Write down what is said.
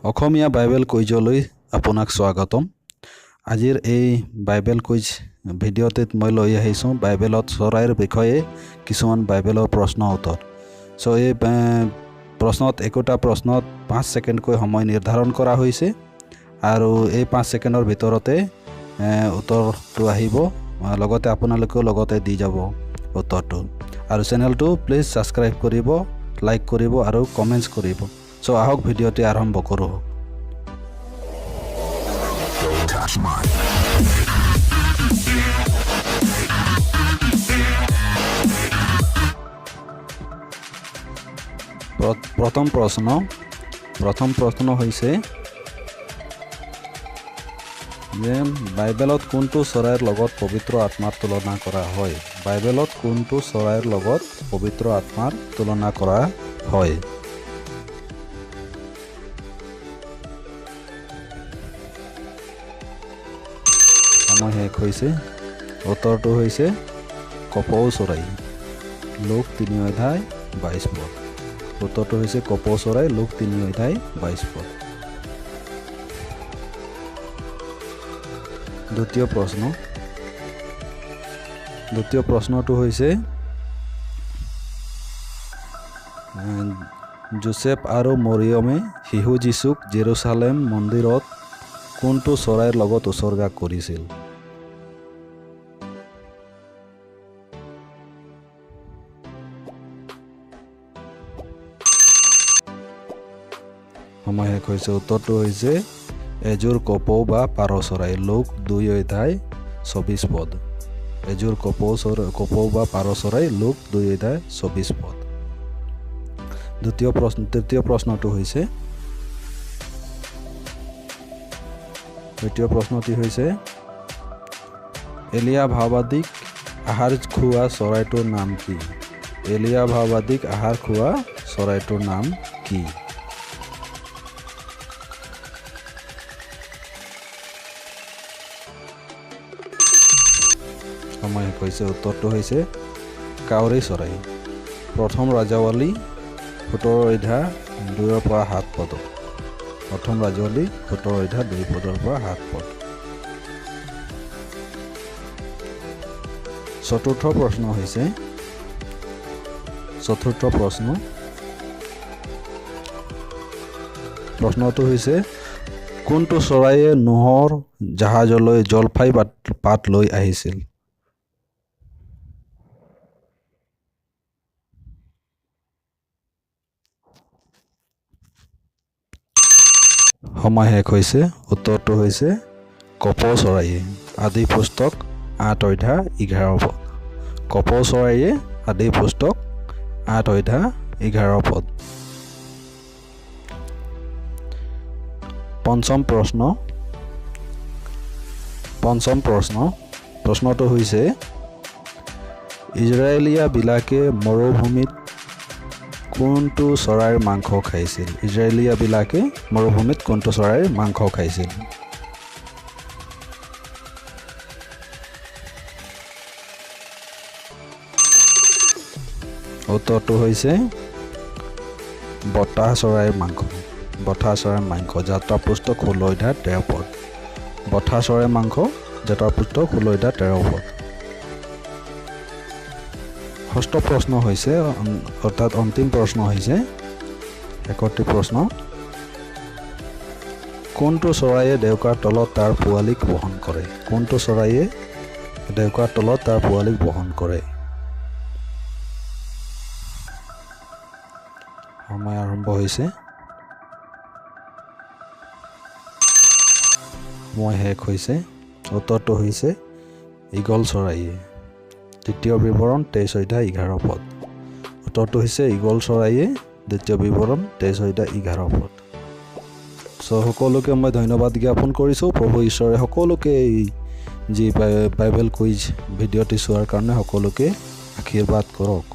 অসমীয়া Bible কুইজলৈ আপোনাক স্বাগতম। আজিৰ এই বাইবেল কুইজ ভিডিঅ'টিত মই লৈ আহিছোঁ বাইবেলত চৰাইৰ বিষয়ে কিছুমান বাইবেলৰ প্ৰশ্ন উত্তৰ। সো এই প্ৰশ্নত একোটা প্ৰশ্নত 5 ছেকেণ্ডকৈ সময় নিৰ্ধাৰণ কৰা হৈছে আৰু এই 5 ছেকেণ্ডৰ ভিতৰতে উত্তৰটো আহিব, লগতে আপোনালোকেও লগতে দি যাব উত্তৰটো। আৰু চেনেলটো প্লিজ সাবস্ক্ৰাইব কৰিব, লাইক কৰিব আৰু কমেন্টছ কৰিব। সো আহক ভিডিঅ'টি আৰম্ভ কৰোঁ। প্ৰথম প্ৰশ্ন হৈছে যে বাইবেলত কোনটো চৰাইৰ লগত পবিত্ৰ আত্মাৰ তুলনা কৰা হয়? বাইবেলত কোনটো চৰাইৰ লগত পবিত্ৰ আত্মাৰ তুলনা কৰা হয়? সময় শেষ হৈছে। উত্তৰটো হৈছে কপৌ চৰাই, লোক 3 অধ্যায় 22 পদ। উত্তৰটো হৈছে কপৌ চৰাই, লোক 3 অধ্যায় 22 পদ। দ্বিতীয় প্ৰশ্নটো হৈছে যোসেফ আৰু মৰিয়মে শিশু যীশুক জেৰুসালেম মন্দিৰত কোনটো চৰাইৰ লগত উৎসৰ্গা কৰিছিল? সময় শেষ হৈছে। উত্তৰটো হৈছে এযোৰ কপৌ বা পাৰ চৰাই, লোক 2 অধ্যায় 24 পদ। এযোৰ কপৌ বা পাৰ চৰাই, লোক 2 অধ্যায় 24 পদ। তৃতীয় প্ৰশ্নটি হৈছে এলিয়া ভাওবাদীক আহাৰ খোৱা চৰাইটোৰ নাম কি? এলিয়া ভাওবাদীক আহাৰ খোৱা চৰাইটোৰ নাম কি? সময় শেষ হৈছে। উত্তৰটো হৈছে কাউৰী চৰাই, প্ৰথম ৰাজাৱলী 17 অধ্যায় 2 পৰা 7 পদ। প্ৰথম ৰাজাৱলী 17 অধ্যায় 2 পদৰ পৰা 7 পদ। প্ৰশ্নটো হৈছে কোনটো চৰাইয়ে নোহৰ জাহাজলৈ জলফাই পাত লৈ আহিছিল? সময় শেষ হৈছে। উত্তৰটো হৈছে কপৌ চৰাইয়ে, আদি পুস্তক 8 অধ্যায় 11 পদ। কপৌ চৰাইয়ে, আদি পুস্তক 8 অধ্যায় 11 পদ। পঞ্চম প্ৰশ্নটো হৈছে ইজৰাইলীয়া বিলাকে মৰুভূমিত কোনটো চৰাইৰ মাংস খাইছিল? ইজৰাইলীয়া বিলাকে মৰুভূমিত কোনটো চৰাইৰ মাংস খাইছিল? উত্তৰটো হৈছে বতাহ চৰাইৰ মাংস, যাত্ৰা পুস্তক 16 অধ্যায় 13 পদ। বতাহ চৰাইৰ মাংস, যাত্ৰা পুস্তক 16 অধ্যায় 13 পদ। ষষ্ঠ প্ৰশ্ন হৈছে, অৰ্থাৎ অন্তিম প্ৰশ্ন হৈছে 31 প্ৰশ্ন। কোনটো চৰাইয়ে ডেউকাৰ তলত তাৰ পোৱালিক বহন কৰে? কোনটো চৰাইয়ে ডেউকাৰ তলত তাৰ পোৱালিক বহন কৰে? সময় আৰম্ভ হৈছে। সময় শেষ হৈছে। উত্তৰটো হৈছে ঈগল চৰাইয়ে, দ্বিতীয় বিৱৰণ 23 অধ্যায় 11 পদ। উত্তৰটো হৈছে ঈগল চৰাইয়ে, দ্বিতীয় বিৱৰণ 23 অধ্যায় 11 পদ। সো সকলোকে মই ধন্যবাদ জ্ঞাপন কৰিছোঁ। প্ৰভু ঈশ্বৰে সকলোকে এই যি বাইবেল কুইজ ভিডিঅ'টি চোৱাৰ কাৰণে সকলোকে আশীৰ্বাদ কৰক।